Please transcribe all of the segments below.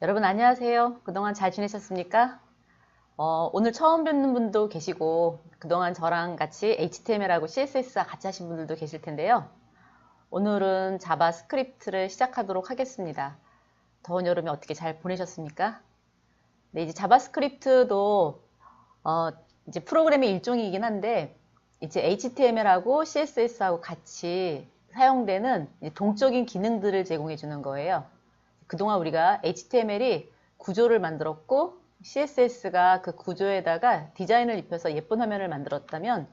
여러분 안녕하세요. 그동안 잘 지내셨습니까? 오늘 처음 뵙는 분도 계시고 그동안 저랑 같이 HTML하고 CSS 같이 하신 분들도 계실 텐데요. 오늘은 자바스크립트를 시작하도록 하겠습니다. 더운 여름에 어떻게 잘 보내셨습니까? 네, 이제 자바스크립트도 어, 이제 프로그램의 일종이긴 한데 이제 HTML하고 CSS하고 같이 사용되는 동적인 기능들을 제공해 주는 거예요. 그동안 우리가 HTML이 구조를 만들었고 CSS가 그 구조에다가 디자인을 입혀서 예쁜 화면을 만들었다면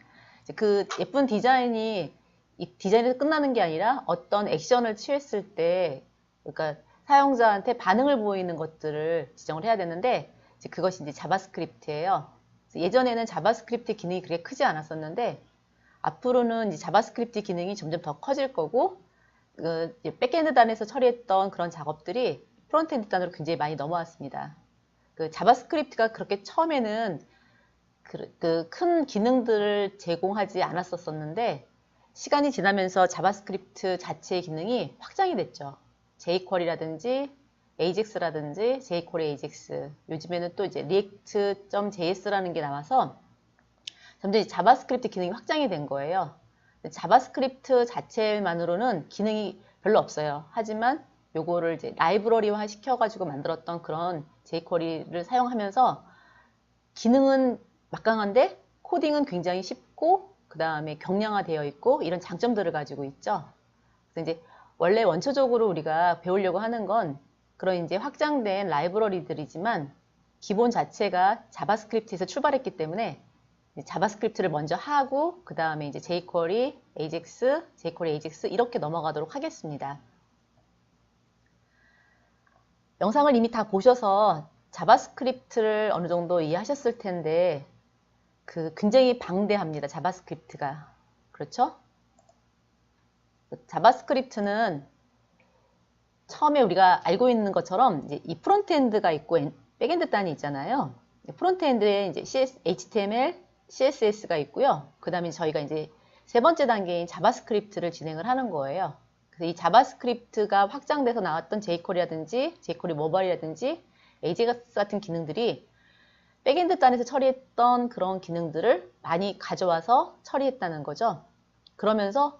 그 예쁜 디자인이 이 디자인에서 끝나는 게 아니라 어떤 액션을 취했을 때 그러니까 사용자한테 반응을 보이는 것들을 지정을 해야 되는데 그것이 이제 자바스크립트예요. 예전에는 자바스크립트 기능이 그렇게 크지 않았었는데 앞으로는 이제 자바스크립트 기능이 점점 더 커질 거고 백엔드 단에서 처리했던 그런 작업들이 프론트엔드 단으로 굉장히 많이 넘어왔습니다. 그 자바스크립트가 그렇게 처음에는 그 큰 기능들을 제공하지 않았었는데 시간이 지나면서 자바스크립트 자체의 기능이 확장이 됐죠. jQuery라든지 AJAX라든지 jQuery AJAX 요즘에는 또 이제 react.js라는 게 나와서 점점 자바스크립트 기능이 확장이 된 거예요. 자바스크립트 자체만으로는 기능이 별로 없어요. 하지만 요거를 이제 라이브러리화 시켜가지고 만들었던 그런 jQuery를 사용하면서 기능은 막강한데 코딩은 굉장히 쉽고 그 다음에 경량화되어 있고 이런 장점들을 가지고 있죠. 그래서 이제 원래 원초적으로 우리가 배우려고 하는 건 그런 이제 확장된 라이브러리들이지만 기본 자체가 자바스크립트에서 출발했기 때문에 자바스크립트를 먼저 하고 그 다음에 이제 jQuery, AJAX, jQuery, AJAX 이렇게 넘어가도록 하겠습니다. 영상을 이미 다 보셔서 자바스크립트를 어느 정도 이해하셨을 텐데 굉장히 방대합니다. 자바스크립트가. 그렇죠? 자바스크립트는 처음에 우리가 알고 있는 것처럼 이제 이 프론트엔드가 있고 백엔드 단이 있잖아요. 프론트엔드에 이제 HTML, CSS가 있고요. 그 다음에 저희가 이제 세 번째 단계인 자바스크립트를 진행을 하는 거예요. 그래서 이 자바스크립트가 확장돼서 나왔던 jQuery라든지 jQuery 모바일이라든지 AJAX 같은 기능들이 백엔드 단에서 처리했던 그런 기능들을 많이 가져와서 처리했다는 거죠. 그러면서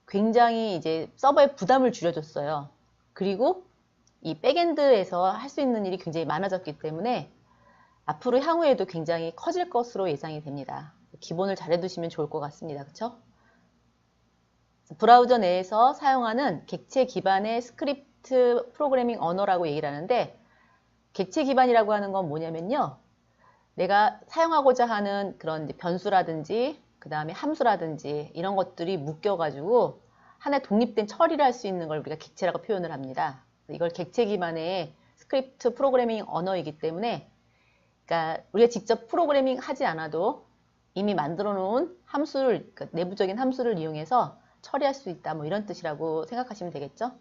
굉장히 이제 서버에 부담을 줄여줬어요. 그리고 이 백엔드에서 할 수 있는 일이 굉장히 많아졌기 때문에 앞으로 향후에도 굉장히 커질 것으로 예상이 됩니다. 기본을 잘 해두시면 좋을 것 같습니다. 그렇죠? 브라우저 내에서 사용하는 객체 기반의 스크립트 프로그래밍 언어라고 얘기를 하는데 객체 기반이라고 하는 건 뭐냐면요. 내가 사용하고자 하는 그런 변수라든지 그 다음에 함수라든지 이런 것들이 묶여가지고 하나의 독립된 처리를 할 수 있는 걸 우리가 객체라고 표현을 합니다. 이걸 객체 기반의 스크립트 프로그래밍 언어이기 때문에 그러니까 우리가 직접 프로그래밍 하지 않아도 이미 만들어 놓은 함수를 그러니까 내부적인 함수를 이용해서 처리할 수 있다 뭐 이런 뜻이라고 생각하시면 되겠죠.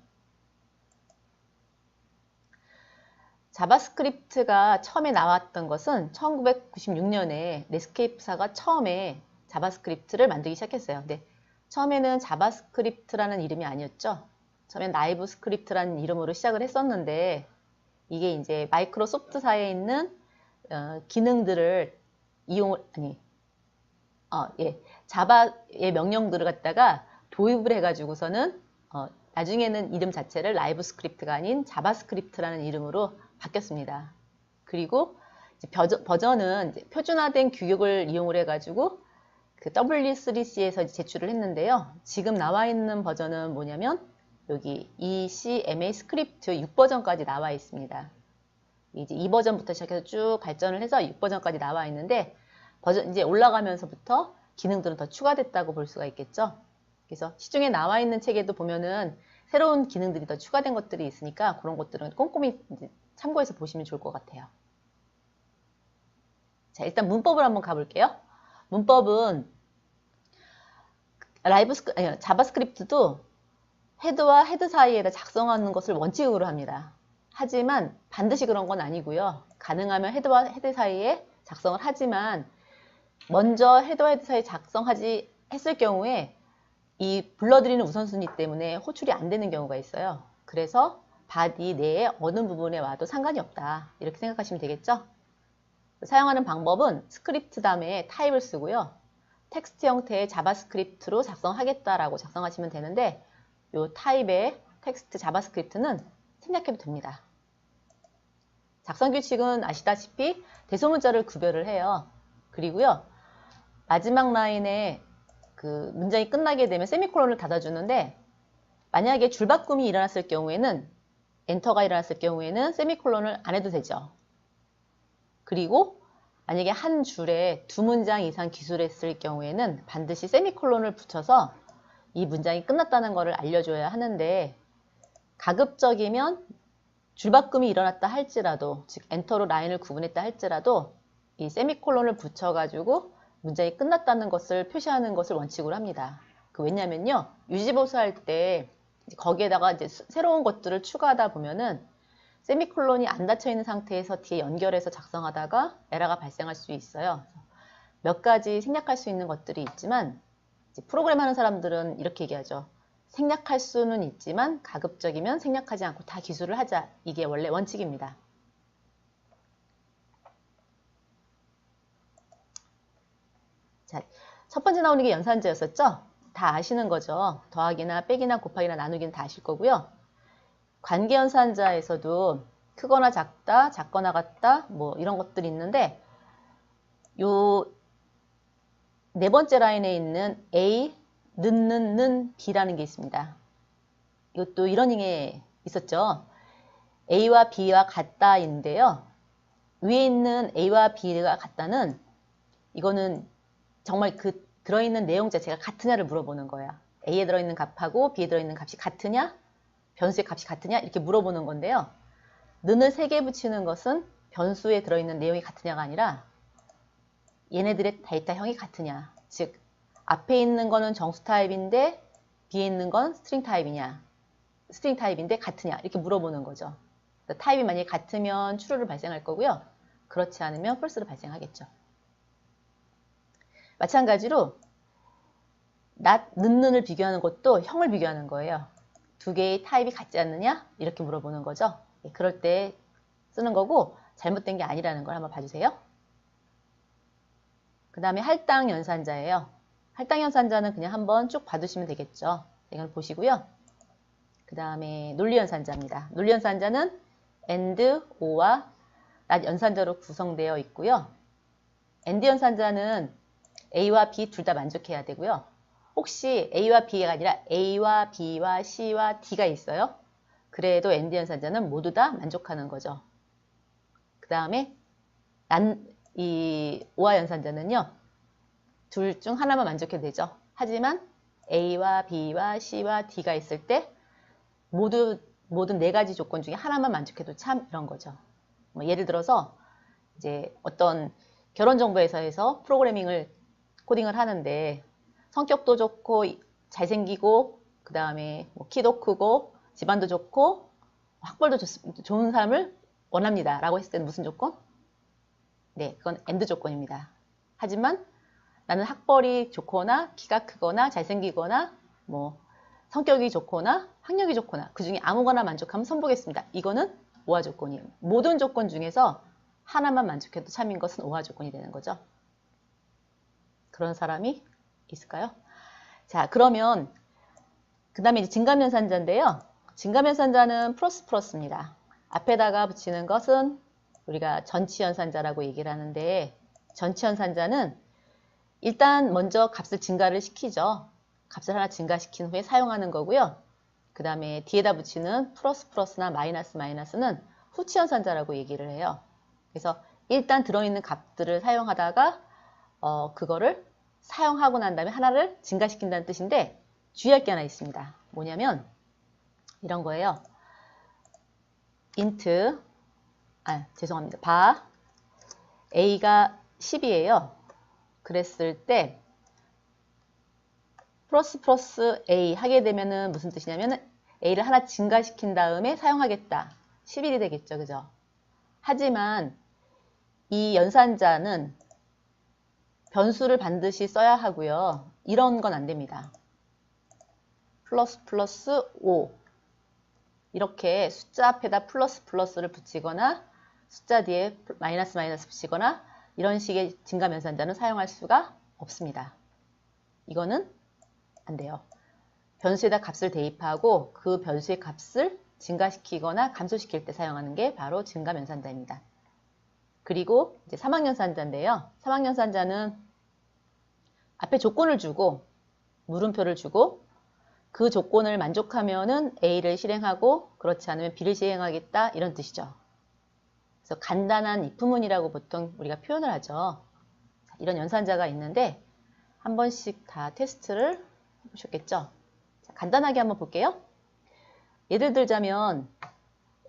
자바스크립트가 처음에 나왔던 것은 1996년에 넷스케이프사가 처음에 자바스크립트를 만들기 시작했어요. 근데 처음에는 자바스크립트라는 이름이 아니었죠. 처음엔 라이브 스크립트라는 이름으로 시작을 했었는데 이게 이제 마이크로소프트사에 있는 기능들을 자바의 명령들을 갖다가 도입을 해가지고서는 나중에는 이름 자체를 라이브 스크립트가 아닌 자바스크립트라는 이름으로 바뀌었습니다. 그리고 버전은 표준화된 규격을 이용을 해가지고 그 W3C에서 제출을 했는데요. 지금 나와 있는 버전은 뭐냐면 여기 ECMA 스크립트 6버전까지 나와 있습니다. 이제 2버전부터 시작해서 쭉 발전을 해서 6버전까지 나와 있는데 버전 이제 올라가면서부터 기능들은 더 추가됐다고 볼 수가 있겠죠. 그래서 시중에 나와 있는 책에도 보면은 새로운 기능들이 더 추가된 것들이 있으니까 그런 것들은 꼼꼼히 참고해서 보시면 좋을 것 같아요. 자, 일단 문법을 한번 가볼게요. 문법은 자바스크립트도 헤드와 헤드 사이에다 작성하는 것을 원칙으로 합니다. 하지만 반드시 그런 건 아니고요. 가능하면 헤드와 헤드 사이에 작성을 하지만 먼저 헤드와 헤드 사이에 작성하지 했을 경우에 이 불러들이는 우선순위 때문에 호출이 안 되는 경우가 있어요. 그래서 바디 내에 어느 부분에 와도 상관이 없다. 이렇게 생각하시면 되겠죠? 사용하는 방법은 스크립트 다음에 타입을 쓰고요. 텍스트 형태의 자바스크립트로 작성하겠다라고 작성하시면 되는데 이 타입의 텍스트 자바스크립트는 생략해도 됩니다. 작성 규칙은 아시다시피 대소문자를 구별을 해요. 그리고요. 마지막 라인에 그 문장이 끝나게 되면 세미콜론을 닫아주는데 만약에 줄바꿈이 일어났을 경우에는 엔터가 일어났을 경우에는 세미콜론을 안 해도 되죠. 그리고 만약에 한 줄에 두 문장 이상 기술했을 경우에는 반드시 세미콜론을 붙여서 이 문장이 끝났다는 것을 알려줘야 하는데 가급적이면 줄바꿈이 일어났다 할지라도 즉 엔터로 라인을 구분했다 할지라도 이 세미콜론을 붙여가지고 문장이 끝났다는 것을 표시하는 것을 원칙으로 합니다. 왜냐면요. 유지보수할 때 거기에다가 이제 새로운 것들을 추가하다 보면은 세미콜론이 안 닫혀 있는 상태에서 뒤에 연결해서 작성하다가 에러가 발생할 수 있어요. 몇 가지 생략할 수 있는 것들이 있지만 프로그램 하는 사람들은 이렇게 얘기하죠. 생략할 수는 있지만 가급적이면 생략하지 않고 다 기술을 하자. 이게 원래 원칙입니다. 자, 첫 번째 나오는 게 연산자였었죠? 다 아시는 거죠. 더하기나 빼기나 곱하기나 나누기는 다 아실 거고요. 관계연산자에서도 크거나 작다, 작거나 같다 뭐 이런 것들이 있는데 요 네 번째 라인에 있는 A, 는 B라는 게 있습니다. 이것도 이러닝에 있었죠. A와 B와 같다인데요. 위에 있는 A와 B가 같다는 이거는 정말 그 들어있는 내용 자체가 같으냐를 물어보는 거예요. A에 들어있는 값하고 B에 들어있는 값이 같으냐? 변수의 값이 같으냐? 이렇게 물어보는 건데요. 는을 3개 붙이는 것은 변수에 들어있는 내용이 같으냐가 아니라 얘네들의 데이터형이 같으냐. 즉 앞에 있는 거는 정수 타입인데 뒤에 있는 건 스트링 타입이냐. 스트링 타입인데 같으냐. 이렇게 물어보는 거죠. 타입이 만약에 같으면 true를 발생할 거고요. 그렇지 않으면 false를 발생하겠죠. 마찬가지로 not, 는을 비교하는 것도 형을 비교하는 거예요. 두 개의 타입이 같지 않느냐? 이렇게 물어보는 거죠. 그럴 때 쓰는 거고 잘못된 게 아니라는 걸 한번 봐주세요. 그 다음에 할당 연산자예요. 할당 연산자는 그냥 한번 쭉 봐두시면 되겠죠. 이걸 보시고요. 그 다음에 논리 연산자입니다. 논리 연산자는 and, or와 not 연산자로 구성되어 있고요. and 연산자는 A와 B 둘 다 만족해야 되고요. 혹시 A와 B가 아니라 A와 B와 C와 D가 있어요. 그래도 and 연산자는 모두 다 만족하는 거죠. 그 다음에 이 오와 연산자는요. 둘 중 하나만 만족해도 되죠. 하지만 A와 B와 C와 D가 있을 때 모든 4가지 조건 중에 하나만 만족해도 참 이런 거죠. 뭐 예를 들어서 이제 어떤 결혼정보회사에서 프로그래밍을 코딩을 하는데 성격도 좋고 잘생기고 그 다음에 뭐 키도 크고 집안도 좋고 학벌도 좋은 사람을 원합니다. 라고 했을 때는 무슨 조건? 네, 그건 AND 조건입니다. 하지만 나는 학벌이 좋거나 키가 크거나 잘생기거나 뭐 성격이 좋거나 학력이 좋거나 그 중에 아무거나 만족하면 선보겠습니다. 이거는 오화 조건이에요. 모든 조건 중에서 하나만 만족해도 참인 것은 오화 조건이 되는 거죠. 그런 사람이 있을까요? 자, 그러면 그 다음에 이제 증가면산자인데요. 증가면산자는 플러스입니다. 앞에다가 붙이는 것은 우리가 전치연산자라고 얘기를 하는데 전치연산자는 일단 먼저 값을 증가를 시키죠. 값을 하나 증가시킨 후에 사용하는 거고요. 그 다음에 뒤에다 붙이는 플러스나 마이너스는 후치연산자라고 얘기를 해요. 그래서 일단 들어있는 값들을 사용하다가 그거를 사용하고 난 다음에 하나를 증가시킨다는 뜻인데 주의할 게 하나 있습니다. 뭐냐면 이런 거예요. int 죄송합니다. 바 a가 10이에요. 그랬을 때 플러스 a 하게 되면은 무슨 뜻이냐면 a를 하나 증가시킨 다음에 사용하겠다. 11이 되겠죠. 그죠? 하지만 이 연산자는 변수를 반드시 써야 하고요. 이런 건 안 됩니다. 플러스 5 이렇게 숫자 앞에다 플러스 플러스를 붙이거나 숫자 뒤에 마이너스 마이너스 붙이거나 이런 식의 증가면산자는 사용할 수가 없습니다. 이거는 안 돼요. 변수에다 값을 대입하고 그 변수의 값을 증가시키거나 감소시킬 때 사용하는 게 바로 증가면산자입니다. 그리고 이제 사막연산자인데요. 사막연산자는 앞에 조건을 주고 물음표를 주고 그 조건을 만족하면은 A를 실행하고 그렇지 않으면 B를 실행하겠다 이런 뜻이죠. 그래서 간단한 if문이라고 보통 우리가 표현을 하죠. 이런 연산자가 있는데 한 번씩 다 테스트를 해보셨겠죠. 자, 간단하게 한번 볼게요. 예를 들자면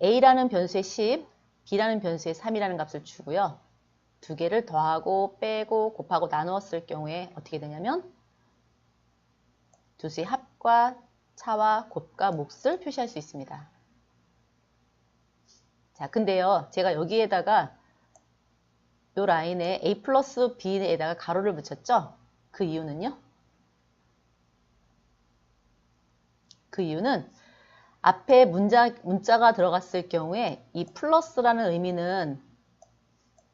A라는 변수에 10, B라는 변수에 3이라는 값을 주고요. 두 개를 더하고 빼고 곱하고 나누었을 경우에 어떻게 되냐면 두 수의 합과 차와 곱과 몫을 표시할 수 있습니다. 자, 근데요, 제가 여기에다가 이 라인에 A 플러스 B에다가 가로를 붙였죠? 그 이유는요? 그 이유는 앞에 문자가 들어갔을 경우에 이 플러스라는 의미는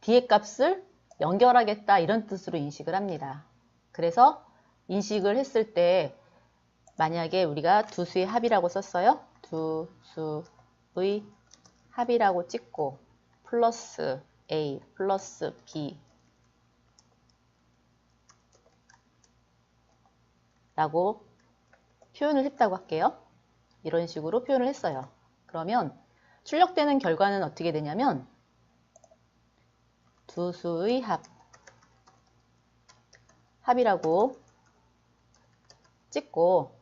뒤의 값을 연결하겠다 이런 뜻으로 인식을 합니다. 그래서 인식을 했을 때 만약에 우리가 두 수의 합이라고 썼어요. 두 수의 합이라고 찍고 플러스 A 플러스 B 라고 표현을 했다고 할게요. 이런 식으로 표현을 했어요. 그러면 출력되는 결과는 어떻게 되냐면 두 수의 합이라고 찍고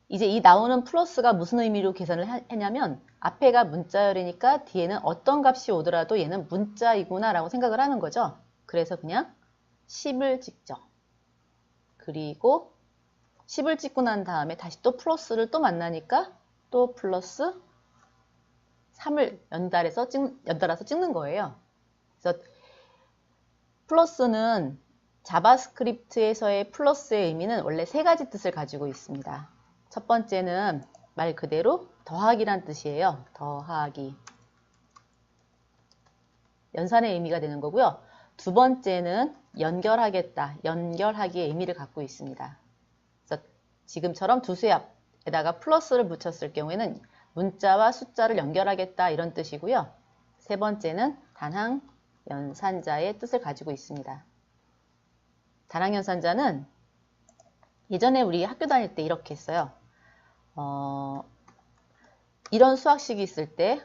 이제 이 나오는 플러스가 무슨 의미로 계산을 했냐면 앞에가 문자열이니까 뒤에는 어떤 값이 오더라도 얘는 문자이구나 라고 생각을 하는 거죠. 그래서 그냥 10을 찍죠. 그리고 10을 찍고 난 다음에 다시 또 플러스를 또 만나니까 또 플러스 3을 연달아서 찍는 거예요. 그래서 플러스는 자바스크립트에서의 플러스의 의미는 원래 세 가지 뜻을 가지고 있습니다. 첫 번째는 말 그대로 더하기란 뜻이에요. 더하기. 연산의 의미가 되는 거고요. 두 번째는 연결하겠다. 연결하기의 의미를 갖고 있습니다. 그래서 지금처럼 두 수의 앞에다가 플러스를 붙였을 경우에는 문자와 숫자를 연결하겠다 이런 뜻이고요. 세 번째는 단항 연산자의 뜻을 가지고 있습니다. 단항 연산자는 예전에 우리 학교 다닐 때 이렇게 했어요. 이런 수학식이 있을 때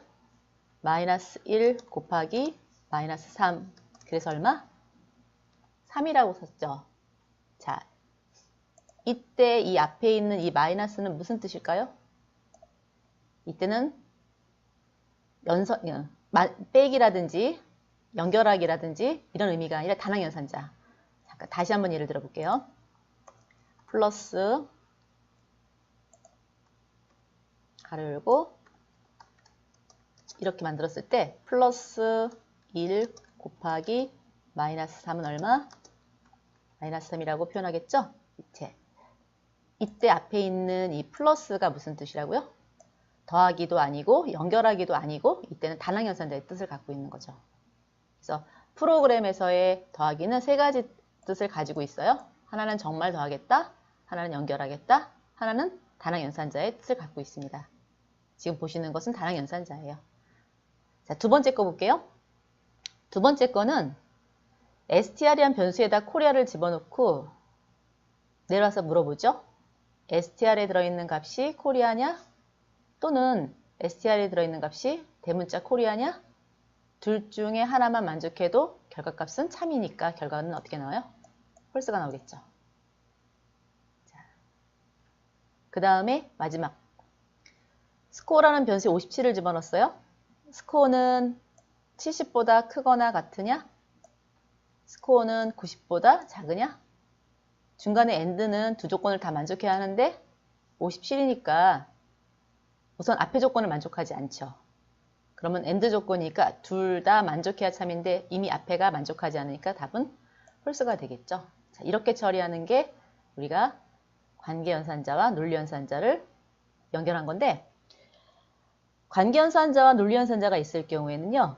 마이너스 1 곱하기 마이너스 3 그래서 얼마? 3이라고 썼죠. 자, 이때 이 앞에 있는 이 마이너스는 무슨 뜻일까요? 이때는 빼기라든지 연결하기라든지 이런 의미가 아니라 단항 연산자. 잠깐 다시 한번 예를 들어 볼게요. 플러스 가로 열고 이렇게 만들었을 때 플러스 1 곱하기 마이너스 3은 얼마? 마이너스 3이라고 표현하겠죠? 이때 앞에 있는 이 플러스가 무슨 뜻이라고요? 더하기도 아니고 연결하기도 아니고 이때는 단항 연산자의 뜻을 갖고 있는 거죠. 그래서 프로그램에서의 더하기는 세 가지 뜻을 가지고 있어요. 하나는 정말 더하겠다, 하나는 연결하겠다, 하나는 단항 연산자의 뜻을 갖고 있습니다. 지금 보시는 것은 단항 연산자예요. 자, 두 번째 거 볼게요. 두 번째 거는 str이란 변수에다 코리아를 집어넣고 내려와서 물어보죠. str에 들어있는 값이 코리아냐? 또는 str에 들어있는 값이 대문자 코리아냐? 둘 중에 하나만 만족해도 결과값은 참이니까 결과는 어떻게 나와요? 홀스가 나오겠죠. 그 다음에 마지막 스코어라는 변수에 57을 집어넣었어요. 스코어는 70보다 크거나 같으냐? 스코어는 90보다 작으냐? 중간에 AND는 두 조건을 다 만족해야 하는데 57이니까 우선 앞에 조건을 만족하지 않죠. 그러면 AND 조건이니까 둘 다 만족해야 참인데 이미 앞에가 만족하지 않으니까 답은 홀스가 되겠죠. 자, 이렇게 처리하는 게 우리가 관계연산자와 논리연산자를 연결한 건데 관계연산자와 논리연산자가 있을 경우에는요.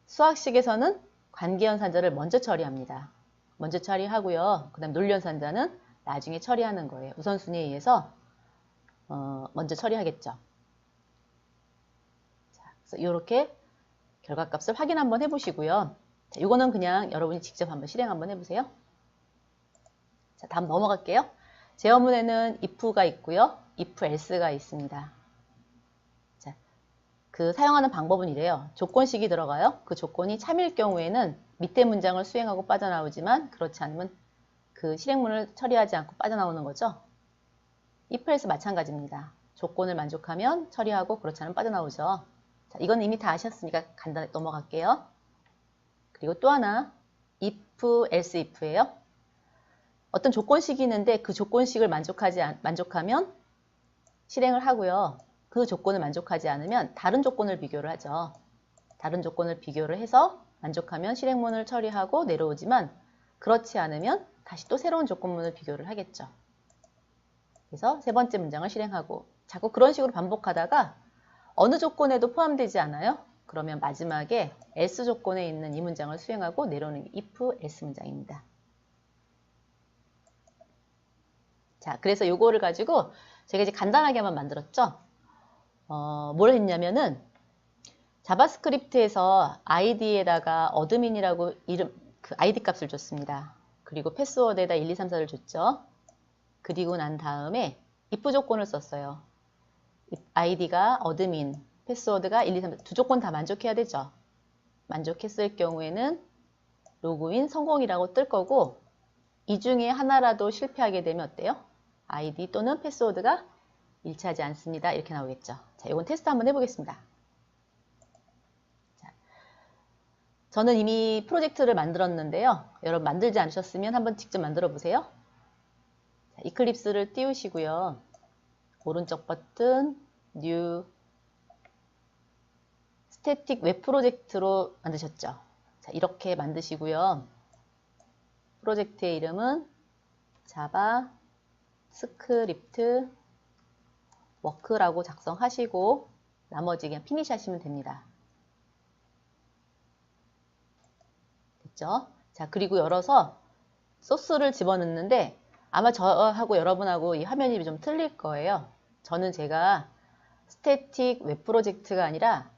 수학식에서는 관계연산자를 먼저 처리합니다. 먼저 처리하고요. 그 다음 논리연산자는 나중에 처리하는 거예요. 우선순위에 의해서 먼저 처리하겠죠. 자, 그래서 이렇게 결과값을 확인 한번 해보시고요. 자, 이거는 그냥 여러분이 직접 한번 실행 한번 해보세요. 자, 다음 넘어갈게요. 제어문에는 if가 있고요. if else가 있습니다. 자, 그 사용하는 방법은 이래요. 조건식이 들어가요. 그 조건이 참일 경우에는 밑에 문장을 수행하고 빠져나오지만 그렇지 않으면 그 실행문을 처리하지 않고 빠져나오는 거죠. if else 마찬가지입니다. 조건을 만족하면 처리하고 그렇지 않으면 빠져나오죠. 자, 이건 이미 다 아셨으니까 간단히 넘어갈게요. 그리고 또 하나 if else if예요. 어떤 조건식이 있는데 그 조건식을 만족하면 실행을 하고요. 그 조건을 만족하지 않으면 다른 조건을 비교를 하죠. 다른 조건을 비교를 해서 만족하면 실행문을 처리하고 내려오지만 그렇지 않으면 다시 또 새로운 조건문을 비교를 하겠죠. 그래서 세 번째 문장을 실행하고 자꾸 그런 식으로 반복하다가 어느 조건에도 포함되지 않아요? 그러면 마지막에 else 조건에 있는 이 문장을 수행하고 내려오는 게 if else 문장입니다. 자, 그래서 요거를 가지고 제가 이제 간단하게 한번 만들었죠. 뭘 했냐면은 자바스크립트에서 id에다가 admin이라고 그 id 값을 줬습니다. 그리고 패스워드에다 1, 2, 3, 4를 줬죠. 그리고 난 다음에 if 조건을 썼어요. id가 admin, 패스워드가 1, 2, 3, 4 두 조건 다 만족해야 되죠. 만족했을 경우에는 로그인 성공이라고 뜰 거고 이 중에 하나라도 실패하게 되면 어때요? id 또는 패스워드가 일치하지 않습니다. 이렇게 나오겠죠. 자, 이건 테스트 한번 해보겠습니다. 자, 저는 이미 프로젝트를 만들었는데요. 여러분 만들지 않으셨으면 한번 직접 만들어 보세요. 자, 이클립스를 띄우시고요. 오른쪽 버튼, New, 스태틱 웹 프로젝트로 만드셨죠. 자, 이렇게 만드시고요. 프로젝트의 이름은 자바 스크립트 워크라고 작성하시고 나머지 그냥 피니시 하시면 됩니다. 됐죠? 자, 그리고 열어서 소스를 집어넣는데 아마 저하고 여러분하고 이 화면이 좀 틀릴 거예요. 저는 제가 스태틱 웹 프로젝트가 아니라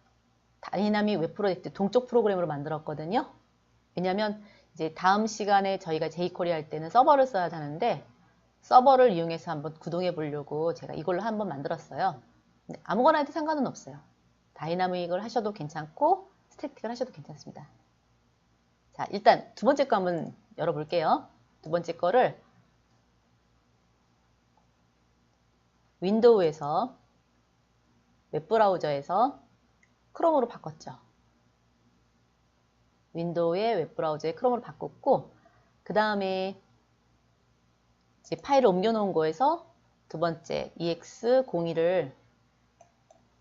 다이나믹 웹 프로젝트 동쪽 프로그램으로 만들었거든요. 왜냐하면 이제 다음 시간에 저희가 제이코리아 할 때는 서버를 써야 하는데 서버를 이용해서 한번 구동해 보려고 제가 이걸로 한번 만들었어요. 근데 아무거나 해도 상관은 없어요. 다이나믹을 하셔도 괜찮고 스태틱을 하셔도 괜찮습니다. 자, 일단 두 번째 거 한번 열어볼게요. 두 번째 거를 윈도우에서 웹브라우저에서 크롬으로 바꿨죠. 윈도우의 웹브라우저에 크롬으로 바꿨고 그 다음에 이제 파일을 옮겨놓은 거에서 두 번째 EX02를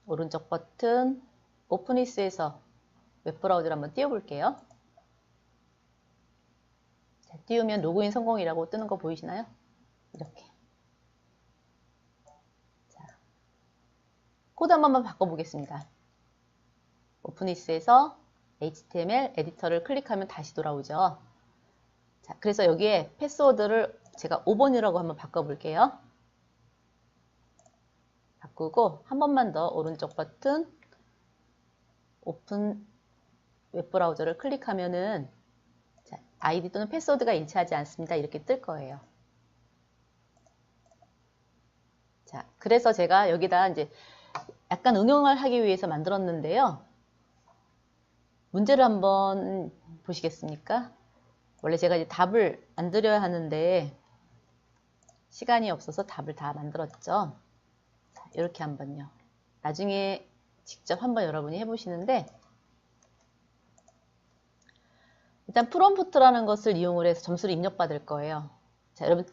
오른쪽 버튼 오프니스에서 웹브라우저를 한번 띄워볼게요. 자, 띄우면 로그인 성공이라고 뜨는 거 보이시나요? 이렇게. 자, 코드 한 번만 바꿔보겠습니다. 오프니스에서 HTML 에디터를 클릭하면 다시 돌아오죠. 자, 그래서 여기에 패스워드를 제가 5번이라고 한번 바꿔볼게요. 바꾸고 한 번만 더 오른쪽 버튼 오픈 웹브라우저를 클릭하면은 자, 아이디 또는 패스워드가 일치하지 않습니다. 이렇게 뜰 거예요. 자, 그래서 제가 여기다 이제 약간 응용을 하기 위해서 만들었는데요. 문제를 한번 보시겠습니까? 원래 제가 이제 답을 만들어야 하는데 시간이 없어서 답을 다 만들었죠. 자, 이렇게 한번요. 나중에 직접 한번 여러분이 해보시는데 일단 프롬프트라는 것을 이용을 해서 점수를 입력받을 거예요. 자, 여러분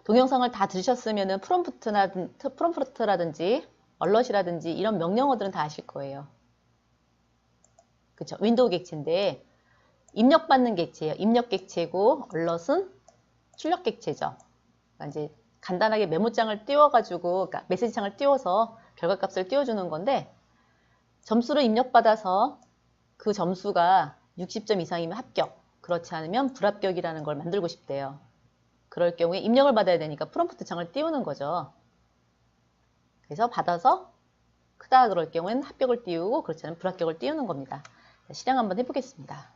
동영상을 다 들으셨으면 프롬프트라든지 얼럿이라든지 이런 명령어들은 다 아실 거예요. 그쵸? 윈도우 객체인데 입력받는 객체예요. 입력 객체고 얼럿은 출력 객체죠. 그러니까 이제 간단하게 메모장을 띄워가지고 그러니까 메시지창을 띄워서 결과값을 띄워주는 건데 점수를 입력받아서 그 점수가 60점 이상이면 합격, 그렇지 않으면 불합격이라는 걸 만들고 싶대요. 그럴 경우에 입력을 받아야 되니까 프롬프트 창을 띄우는 거죠. 그래서 받아서 크다 그럴 경우에는 합격을 띄우고 그렇지 않으면 불합격을 띄우는 겁니다. 자, 실행 한번 해보겠습니다.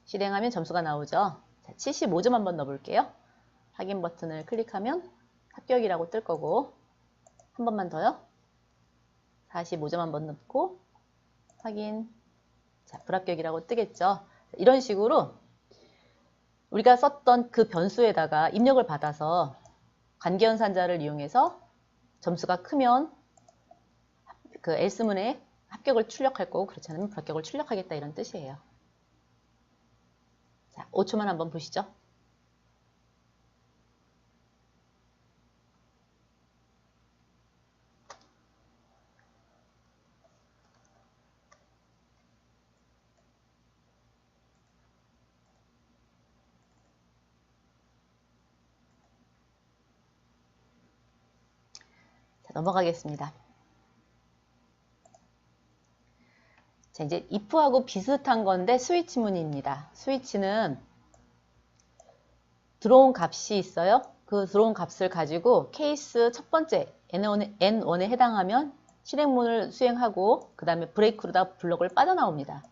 실행하면 점수가 나오죠. 자, 75점 한번 넣어볼게요. 확인 버튼을 클릭하면 합격이라고 뜰 거고, 한 번만 더요. 45점 한번 넣고 확인. 자, 불합격이라고 뜨겠죠. 이런 식으로 우리가 썼던 그 변수에다가 입력을 받아서 관계연산자를 이용해서 점수가 크면 그 else문에 합격을 출력할 거고, 그렇지 않으면 불합격을 출력하겠다, 이런 뜻이에요. 자, 5초만 한번 보시죠. 자, 넘어가겠습니다. 자, 이제 if하고 비슷한 건데 스위치문입니다. 스위치는 들어온 값이 있어요. 그 들어온 값을 가지고 케이스 첫 번째 N1에 해당하면 실행문을 수행하고 그 다음에 브레이크로다 블럭을 빠져나옵니다.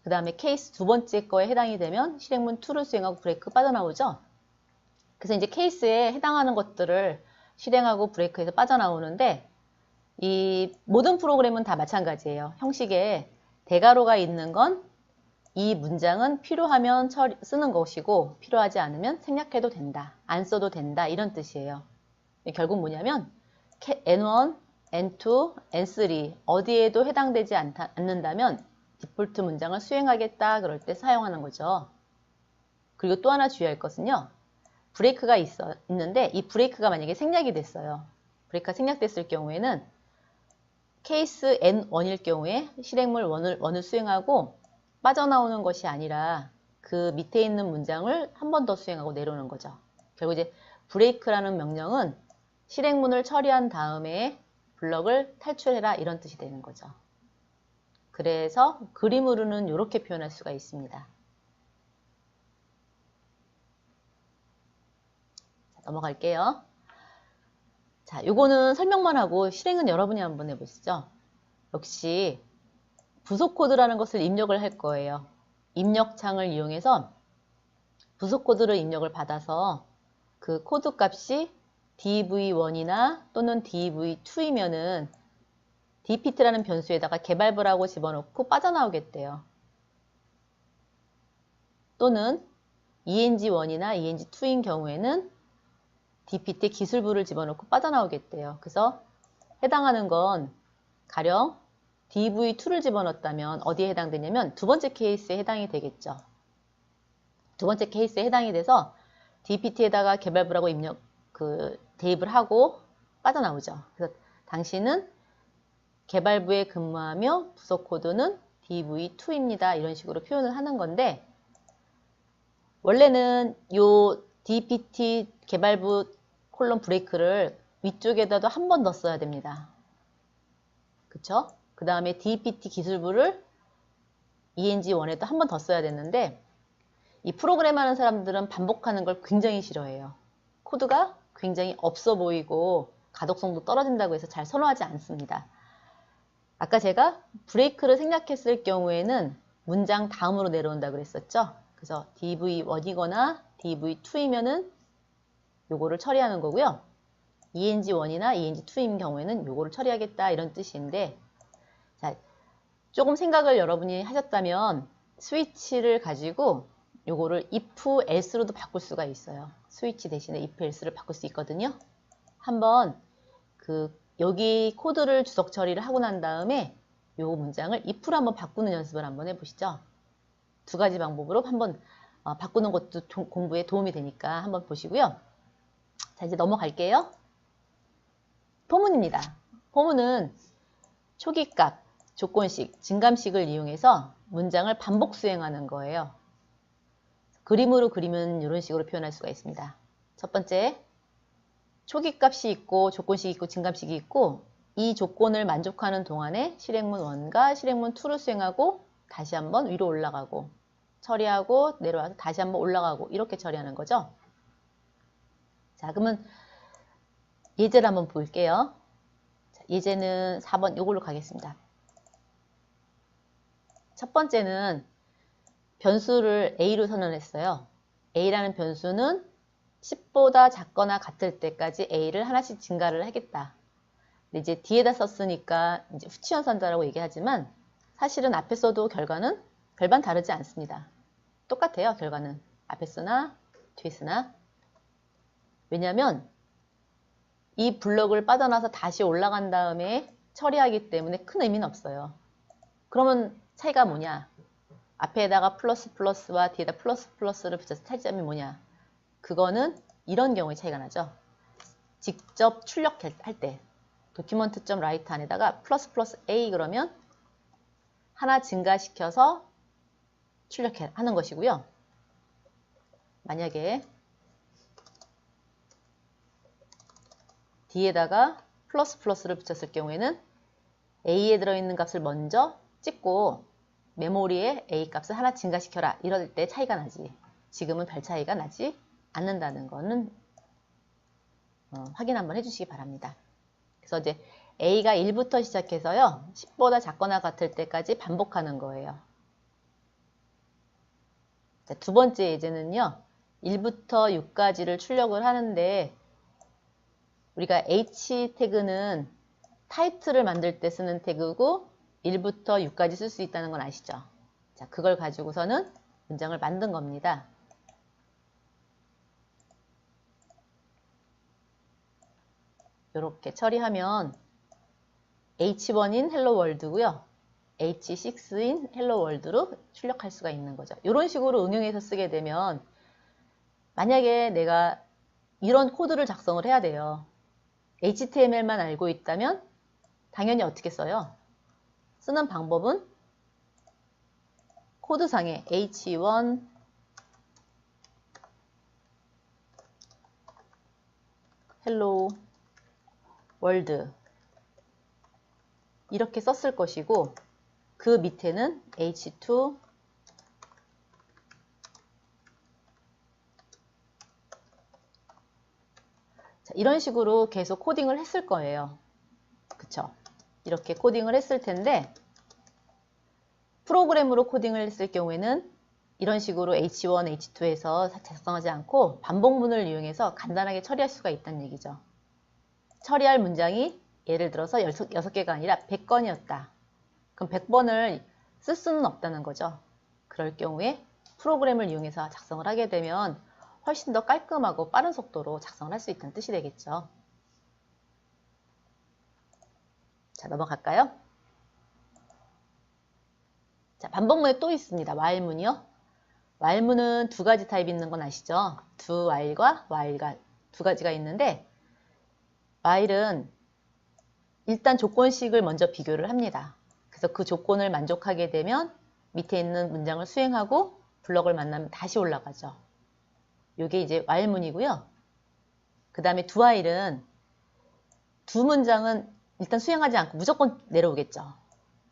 그 다음에 케이스 두 번째 거에 해당이 되면 실행문 2를 수행하고 브레이크 빠져나오죠. 그래서 이제 케이스에 해당하는 것들을 실행하고 브레이크에서 빠져나오는데, 이 모든 프로그램은 다 마찬가지예요. 형식에 대괄호가 있는 건 이 문장은 필요하면 쓰는 것이고 필요하지 않으면 생략해도 된다, 안 써도 된다, 이런 뜻이에요. 결국 뭐냐면 N1, N2, N3 어디에도 해당되지 않는다면 디폴트 문장을 수행하겠다 그럴 때 사용하는 거죠. 그리고 또 하나 주의할 것은요. 브레이크가 있는데 이 브레이크가 만약에 생략이 됐어요. 브레이크가 생략됐을 경우에는 케이스 N1일 경우에 실행물 1을 수행하고 빠져나오는 것이 아니라 그 밑에 있는 문장을 한 번 더 수행하고 내려오는 거죠. 결국 이제 브레이크라는 명령은 실행문을 처리한 다음에 블럭을 탈출해라, 이런 뜻이 되는 거죠. 그래서 그림으로는 이렇게 표현할 수가 있습니다. 자, 넘어갈게요. 자, 요거는 설명만 하고 실행은 여러분이 한번 해보시죠. 역시 부속 코드라는 것을 입력을 할 거예요. 입력창을 이용해서 부속 코드를 입력을 받아서 그 코드 값이 dv1이나 또는 dv2이면은 dpt라는 변수에다가 개발부라고 집어넣고 빠져나오겠대요. 또는 eng1이나 eng2인 경우에는 dpt 기술부를 집어넣고 빠져나오겠대요. 그래서 해당하는 건 가령 dv2를 집어넣었다면 어디에 해당되냐면 두 번째 케이스에 해당이 되겠죠. 두 번째 케이스에 해당이 돼서 dpt에다가 개발부라고 대입을 하고 빠져나오죠. 그래서 당신은 개발부에 근무하며 부속 코드는 dv2입니다. 이런 식으로 표현을 하는 건데, 원래는 요 dpt 개발부 콜론 브레이크를 위쪽에다도 한 번 더 써야 됩니다. 그쵸? 그 다음에 dpt 기술부를 eng1에도 한 번 더 써야 되는데, 이 프로그램 하는 사람들은 반복하는 걸 굉장히 싫어해요. 코드가 굉장히 없어 보이고 가독성도 떨어진다고 해서 잘 선호하지 않습니다. 아까 제가 브레이크를 생략했을 경우에는 문장 다음으로 내려온다고 그랬었죠. 그래서 dv1이거나 dv2이면은 요거를 처리하는 거고요. eng1이나 eng2인 경우에는 요거를 처리하겠다, 이런 뜻인데, 자, 조금 생각을 여러분이 하셨다면 스위치를 가지고 요거를 if else로도 바꿀 수가 있어요. 스위치 대신에 if else를 바꿀 수 있거든요. 한번 여기 코드를 주석 처리를 하고 난 다음에 요 문장을 if로 한번 바꾸는 연습을 한번 해보시죠. 두 가지 방법으로 한번 바꾸는 것도 공부에 도움이 되니까 한번 보시고요. 자, 이제 넘어갈게요. 포문입니다. 포문은 초기값, 조건식, 증감식을 이용해서 문장을 반복 수행하는 거예요. 그림으로 그리면 이런 식으로 표현할 수가 있습니다. 첫 번째, 초기값이 있고 조건식이 있고 증감식이 있고 이 조건을 만족하는 동안에 실행문 1과 실행문 2를 수행하고 다시 한번 위로 올라가고 처리하고 내려와서 다시 한번 올라가고 이렇게 처리하는 거죠. 자, 그러면 예제를 한번 볼게요. 자, 예제는 4번 이걸로 가겠습니다. 첫 번째는 변수를 A로 선언했어요. A라는 변수는 10보다 작거나 같을 때까지 A를 하나씩 증가를 하겠다. 근데 이제 뒤에다 썼으니까 이제 후치연산자라고 얘기하지만 사실은 앞에 써도 결과는 별반 다르지 않습니다. 똑같아요, 결과는. 앞에 쓰나 뒤에 쓰나. 왜냐하면 이 블럭을 빠져나와서 다시 올라간 다음에 처리하기 때문에 큰 의미는 없어요. 그러면 차이가 뭐냐? 앞에다가 플러스 플러스와 뒤에다 플러스 플러스를 붙여서 차이점이 뭐냐? 그거는 이런 경우에 차이가 나죠. 직접 출력할 때 document.write 안에다가 플러스 플러스 A 그러면 하나 증가시켜서 출력하는 것이고요. 만약에 뒤에다가 플러스 플러스를 붙였을 경우에는 A에 들어있는 값을 먼저 찍고 메모리에 A 값을 하나 증가시켜라. 이럴 때 차이가 나지. 지금은 별 차이가 나지 않는다는 거는 확인 한번 해주시기 바랍니다. 그래서 이제 A가 1부터 시작해서요. 10보다 작거나 같을 때까지 반복하는 거예요. 자, 두 번째 예제는요. 1부터 6까지를 출력을 하는데 우리가 H 태그는 타이틀을 만들 때 쓰는 태그고 1부터 6까지 쓸 수 있다는 건 아시죠? 자, 그걸 가지고서는 문장을 만든 겁니다. 이렇게 처리하면 H1인 헬로 월드고요. H6인 헬로 월드로 출력할 수가 있는 거죠. 이런 식으로 응용해서 쓰게 되면 만약에 내가 이런 코드를 작성을 해야 돼요. HTML만 알고 있다면 당연히 어떻게 써요? 쓰는 방법은 코드상에 H1 헬로 월드 이렇게 썼을 것이고 그 밑에는 H2 자, 이런 식으로 계속 코딩을 했을 거예요. 그쵸? 이렇게 코딩을 했을 텐데 프로그램으로 코딩을 했을 경우에는 이런 식으로 H1, H2에서 작성하지 않고 반복문을 이용해서 간단하게 처리할 수가 있다는 얘기죠. 처리할 문장이 예를 들어서 6개가 아니라 100건이었다. 그럼 100번을 쓸 수는 없다는 거죠. 그럴 경우에 프로그램을 이용해서 작성을 하게 되면 훨씬 더 깔끔하고 빠른 속도로 작성을 할 수 있다는 뜻이 되겠죠. 자, 넘어갈까요? 자, 반복문에 또 있습니다. while문이요. while문은 두 가지 타입이 있는 건 아시죠? do while과 while가 두 가지가 있는데 while은 일단 조건식을 먼저 비교를 합니다. 그래서 그 조건을 만족하게 되면 밑에 있는 문장을 수행하고 블럭을 만나면 다시 올라가죠. 이게 이제 while문이고요. 그 다음에 do while은 두 문장은 일단 수행하지 않고 무조건 내려오겠죠.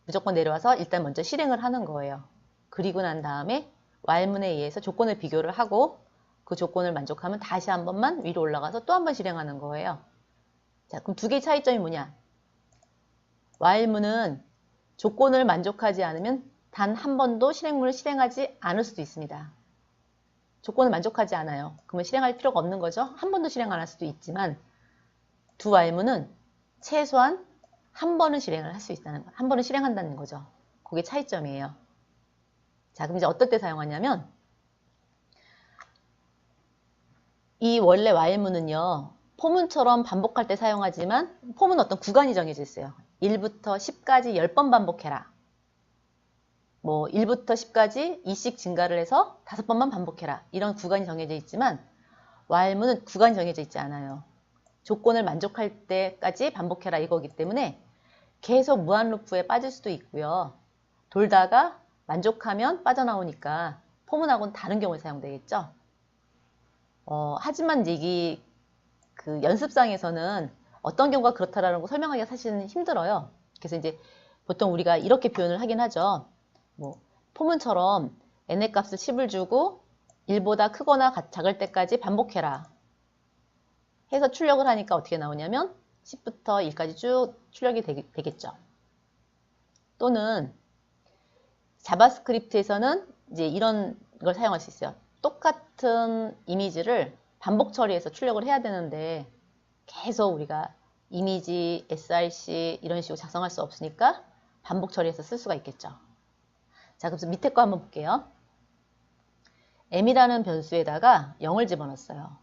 무조건 내려와서 일단 먼저 실행을 하는 거예요. 그리고 난 다음에 while문에 의해서 조건을 비교를 하고 그 조건을 만족하면 다시 한 번만 위로 올라가서 또 한 번 실행하는 거예요. 자, 그럼 두 개의 차이점이 뭐냐? while문은 조건을 만족하지 않으면 단 한 번도 실행문을 실행하지 않을 수도 있습니다. 조건을 만족하지 않아요. 그러면 실행할 필요가 없는 거죠. 한 번도 실행 안 할 수도 있지만 do while문은 최소한 한 번은 실행을 할 수 있다는 거. 한 번은 실행한다는 거죠. 그게 차이점이에요. 자, 그럼 이제 어떨 때 사용하냐면 이 원래 while문은요. 포문처럼 반복할 때 사용하지만 폼은 어떤 구간이 정해져 있어요. 1부터 10까지 10번 반복해라. 뭐 1부터 10까지 2씩 증가를 해서 5번만 반복해라. 이런 구간이 정해져 있지만 while문은 구간이 정해져 있지 않아요. 조건을 만족할 때까지 반복해라 이거기 때문에 계속 무한 루프에 빠질 수도 있고요. 돌다가 만족하면 빠져나오니까 포문하고는 다른 경우에 사용되겠죠. 하지만 그 연습상에서는 어떤 경우가 그렇다라는 거 설명하기가 사실은 힘들어요. 그래서 이제 보통 우리가 이렇게 표현을 하긴 하죠. 뭐 포문처럼 n의 값을 10을 주고 1보다 크거나 작을 때까지 반복해라 해서 출력을 하니까 어떻게 나오냐면 10부터 1까지 쭉 출력이 되겠죠. 또는 자바스크립트에서는 이제 이런 걸 사용할 수 있어요. 똑같은 이미지를 반복 처리해서 출력을 해야 되는데 계속 우리가 이미지, src 이런 식으로 작성할 수 없으니까 반복 처리해서 쓸 수가 있겠죠. 자, 그래서 밑에 거 한번 볼게요. m이라는 변수에다가 0을 집어넣었어요.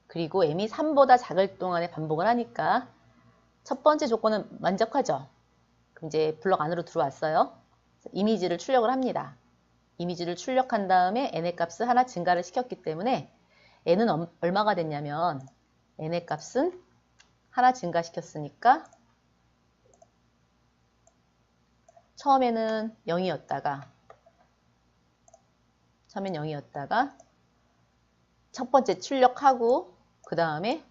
그리고 m이 3보다 작을 동안에 반복을 하니까 첫 번째 조건은 만족하죠. 그럼 이제 블럭 안으로 들어왔어요. 이미지를 출력을 합니다. 이미지를 출력한 다음에 n의 값을 하나 증가를 시켰기 때문에 n은 얼마가 됐냐면 n의 값은 하나 증가시켰으니까 처음에는 0이었다가 첫 번째 출력하고 그 다음에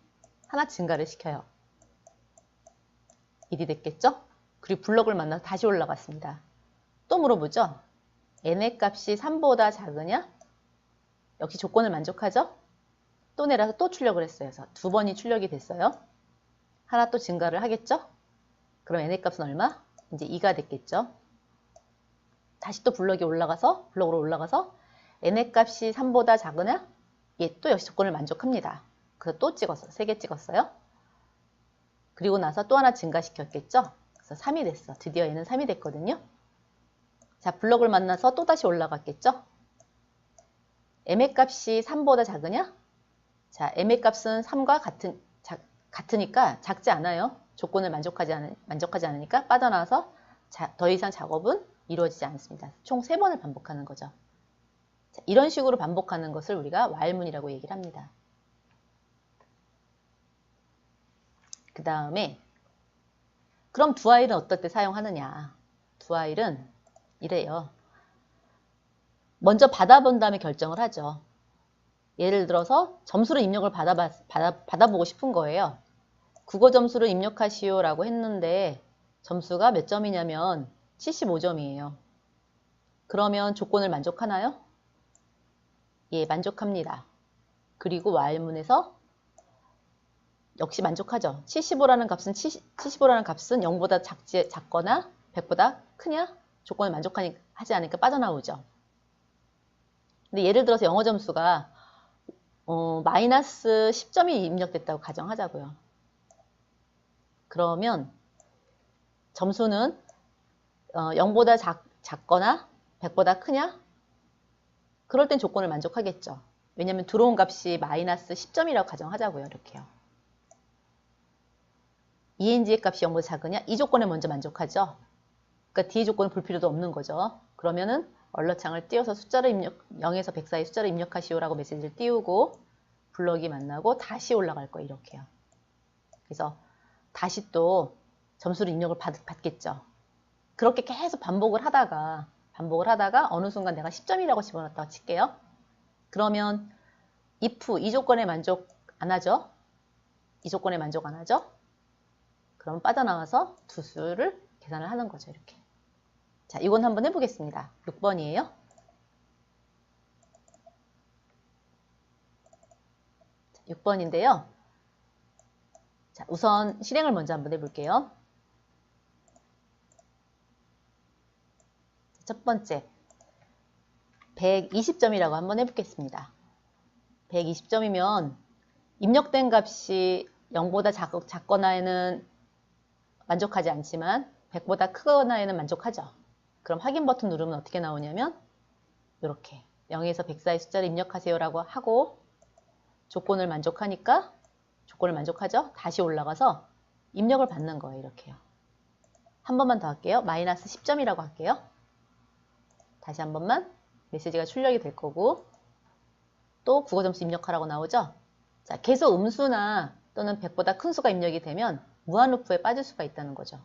하나 증가를 시켜요. 1이 됐겠죠? 그리고 블럭을 만나서 다시 올라갔습니다. 또 물어보죠. n의 값이 3보다 작으냐? 역시 조건을 만족하죠? 또 내려서 또 출력을 했어요. 그래서 두 번이 출력이 됐어요. 하나 또 증가를 하겠죠? 그럼 n의 값은 얼마? 이제 2가 됐겠죠? 다시 또 블럭으로 올라가서 n의 값이 3보다 작으냐? 예, 또 역시 조건을 만족합니다. 그래서 또 찍었어요. 3개 찍었어요. 그리고 나서 또 하나 증가시켰겠죠? 그래서 3이 됐어. 드디어 얘는 3이 됐거든요. 자, 블럭을 만나서 또 다시 올라갔겠죠? m의 값이 3보다 작으냐? 자, m의 값은 3과 같으니까 작지 않아요. 조건을 만족하지 않으니까 빠져나와서 더 이상 작업은 이루어지지 않습니다. 총 3번을 반복하는 거죠. 자, 이런 식으로 반복하는 것을 우리가 while문이라고 얘기를 합니다. 그 다음에 그럼 doWhile은 어떨 때 사용하느냐? doWhile은 이래요. 먼저 받아본 다음에 결정을 하죠. 예를 들어서 점수를 입력을 받아보고 싶은 거예요. 국어 점수를 입력하시오 라고 했는데 점수가 몇 점이냐면 75점이에요. 그러면 조건을 만족하나요? 예, 만족합니다. 그리고 while문에서 역시 만족하죠. 75라는 값은 0보다 작거나 100보다 크냐? 조건을 만족하지 않으니까 빠져나오죠. 근데 예를 들어서 영어 점수가 마이너스 10점이 입력됐다고 가정하자고요. 그러면 점수는 0보다 작거나 100보다 크냐? 그럴 땐 조건을 만족하겠죠. 왜냐하면 들어온 값이 마이너스 10점이라고 가정하자고요. 이렇게요. ENG의 값이 0보다 작으냐? 이 조건에 먼저 만족하죠. 그러니까 뒤에 조건을 볼 필요도 없는 거죠. 그러면은 얼러창을 띄워서 0에서 100 사이 숫자를 입력하시오라고 메시지를 띄우고 블럭이 만나고 다시 올라갈 거예요. 이렇게요. 그래서 다시 또 점수를 입력을 받겠죠. 그렇게 계속 반복을 하다가 어느 순간 내가 10점이라고 집어넣었다고 칠게요. 그러면 if 이 조건에 만족 안 하죠? 이 조건에 만족 안 하죠? 그럼 빠져나와서 두 수를 계산을 하는 거죠. 이렇게. 자, 이건 한번 해보겠습니다. 6번이에요. 자, 6번인데요. 자, 우선 실행을 먼저 한번 해볼게요. 첫 번째, 120점이라고 한번 해보겠습니다. 120점이면 입력된 값이 0보다 작거나에는 만족하지 않지만 100보다 크거나에는 만족하죠. 그럼 확인 버튼 누르면 어떻게 나오냐면 이렇게 0에서 100 사이 숫자를 입력하세요 라고 하고 조건을 만족하죠. 다시 올라가서 입력을 받는 거예요. 이렇게요. 한 번만 더 할게요. 마이너스 10점이라고 할게요. 다시 한 번만 메시지가 출력이 될 거고 또 국어 점수 입력하라고 나오죠. 자, 계속 음수나 또는 100보다 큰 수가 입력이 되면 무한 루프에 빠질 수가 있다는 거죠.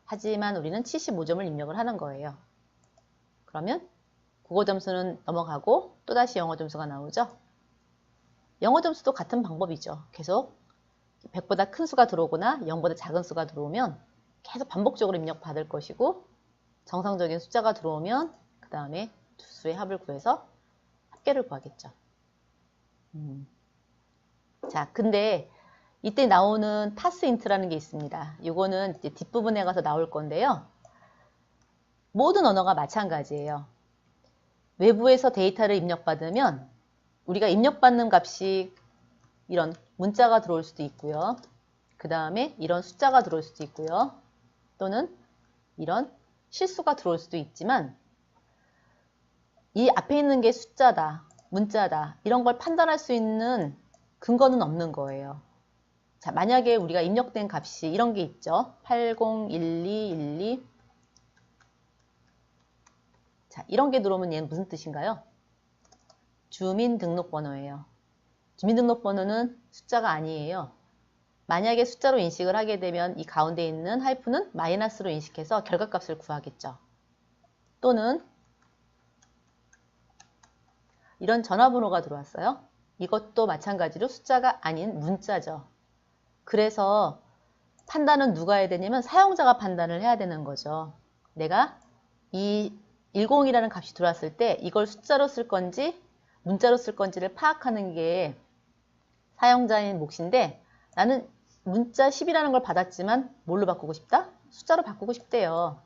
하지만 우리는 75점을 입력을 하는 거예요. 그러면 국어 점수는 넘어가고 또다시 영어 점수가 나오죠. 영어 점수도 같은 방법이죠. 계속 100보다 큰 수가 들어오거나 0보다 작은 수가 들어오면 계속 반복적으로 입력받을 것이고, 정상적인 숫자가 들어오면 그 다음에 두 수의 합을 구해서 합계를 구하겠죠. 자, 근데 이때 나오는 passInt라는 게 있습니다. 이거는 이제 뒷부분에 가서 나올 건데요. 모든 언어가 마찬가지예요. 외부에서 데이터를 입력받으면 우리가 입력받는 값이 이런 문자가 들어올 수도 있고요. 그 다음에 이런 숫자가 들어올 수도 있고요. 또는 이런 실수가 들어올 수도 있지만, 이 앞에 있는 게 숫자다, 문자다, 이런 걸 판단할 수 있는 근거는 없는 거예요. 자, 만약에 우리가 입력된 값이 이런 게 있죠. 801212. 자, 이런 게 들어오면 얘는 무슨 뜻인가요? 주민등록번호예요. 주민등록번호는 숫자가 아니에요. 만약에 숫자로 인식을 하게 되면 이 가운데 있는 하이픈은 마이너스로 인식해서 결과값을 구하겠죠. 또는 이런 전화번호가 들어왔어요. 이것도 마찬가지로 숫자가 아닌 문자죠. 그래서 판단은 누가 해야 되냐면 사용자가 판단을 해야 되는 거죠. 내가 이 10이라는 값이 들어왔을 때 이걸 숫자로 쓸 건지 문자로 쓸 건지를 파악하는 게 사용자의 몫인데, 나는 문자 10이라는 걸 받았지만 뭘로 바꾸고 싶다? 숫자로 바꾸고 싶대요.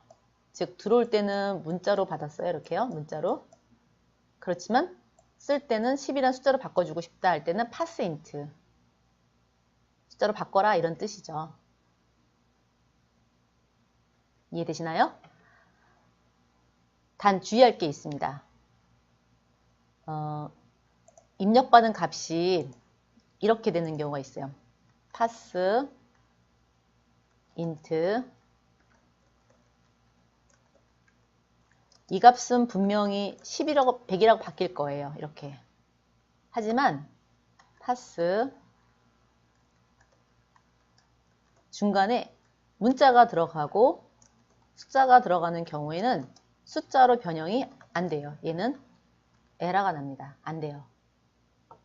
즉 들어올 때는 문자로 받았어요. 이렇게요. 문자로. 그렇지만 쓸 때는 10이라는 숫자로 바꿔주고 싶다 할 때는 passInt. 숫자로 바꿔라 이런 뜻이죠. 이해되시나요? 단 주의할 게 있습니다. 입력받은 값이 이렇게 되는 경우가 있어요. passInt 이 값은 분명히 10이라고 100이라고 바뀔 거예요. 이렇게. 하지만 pass 중간에 문자가 들어가고 숫자가 들어가는 경우에는 숫자로 변형이 안 돼요. 얘는 에러가 납니다. 안 돼요.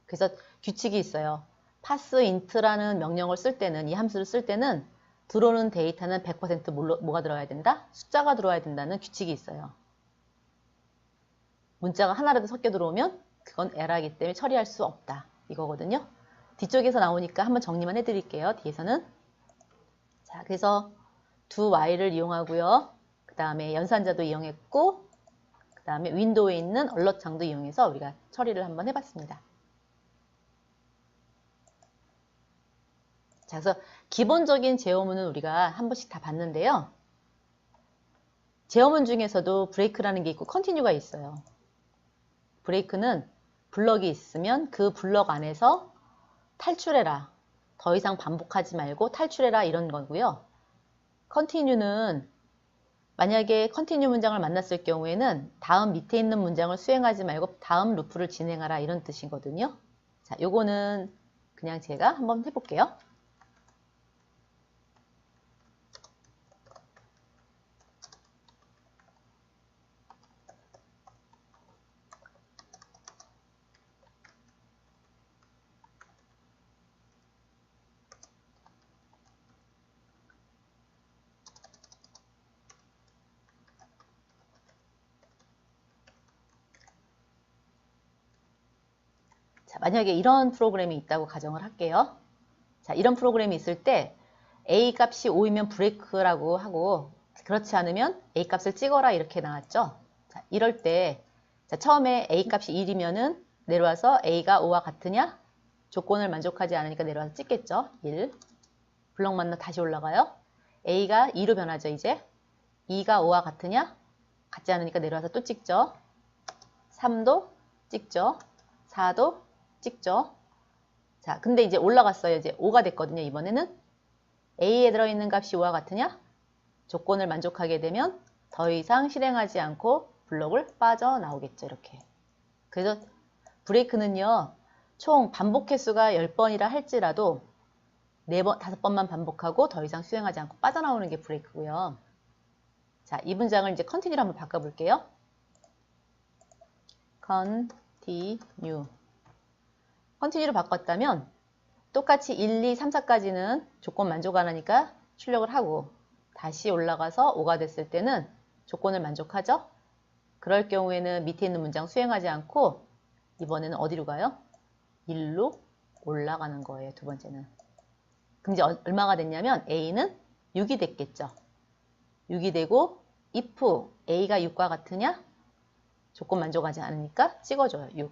그래서 규칙이 있어요. passInt라는 명령을 쓸 때는, 이 함수를 쓸 때는 들어오는 데이터는 100% 뭐가 들어가야 된다? 숫자가 들어와야 된다는 규칙이 있어요. 문자가 하나라도 섞여 들어오면 그건 에러이기 때문에 처리할 수 없다. 이거거든요. 뒤쪽에서 나오니까 한번 정리만 해드릴게요. 뒤에서는. 자, 그래서 두 Y를 이용하고요. 그 다음에 연산자도 이용했고, 그 다음에 윈도우에 있는 얼럿창도 이용해서 우리가 처리를 한번 해봤습니다. 자, 그래서 기본적인 제어문은 우리가 한 번씩 다 봤는데요. 제어문 중에서도 브레이크라는 게 있고 컨티뉴가 있어요. 브레이크는 블럭이 있으면 그 블럭 안에서 탈출해라. 더 이상 반복하지 말고 탈출해라 이런 거고요. 컨티뉴는 만약에 컨티뉴 문장을 만났을 경우에는 다음 밑에 있는 문장을 수행하지 말고 다음 루프를 진행하라 이런 뜻이거든요. 자, 요거는 그냥 제가 한번 해볼게요. 자, 만약에 이런 프로그램이 있다고 가정을 할게요. 자, 이런 프로그램이 있을 때 A 값이 5이면 브레이크라고 하고, 그렇지 않으면 A 값을 찍어라 이렇게 나왔죠. 자, 이럴 때 자, 처음에 A 값이 1이면은 내려와서 A가 5와 같으냐? 조건을 만족하지 않으니까 내려와서 찍겠죠. 1. 블럭 만나 다시 올라가요. A가 2로 변하죠. 이제 2가 5와 같으냐? 같지 않으니까 내려와서 또 찍죠. 3도 찍죠. 4도 찍죠. 자, 근데 이제 올라갔어요. 이제 5가 됐거든요. 이번에는 A에 들어있는 값이 5와 같으냐? 조건을 만족하게 되면 더 이상 실행하지 않고 블록을 빠져나오겠죠. 이렇게. 그래서 브레이크는요. 총 반복 횟수가 10번이라 할지라도 4번, 5번만 반복하고 더 이상 수행하지 않고 빠져나오는 게 브레이크고요. 자, 이 문장을 이제 컨티뉴로 한번 바꿔볼게요. 컨티뉴. 컨티뉴로 바꿨다면 똑같이 1, 2, 3, 4까지는 조건 만족 안 하니까 출력을 하고 다시 올라가서 5가 됐을 때는 조건을 만족하죠? 그럴 경우에는 밑에 있는 문장 수행하지 않고 이번에는 어디로 가요? 1로 올라가는 거예요. 두 번째는. 그럼 이제 얼마가 됐냐면 A는 6이 됐겠죠. 6이 되고 if A가 6과 같으냐? 조건 만족하지 않으니까 찍어줘요. 6.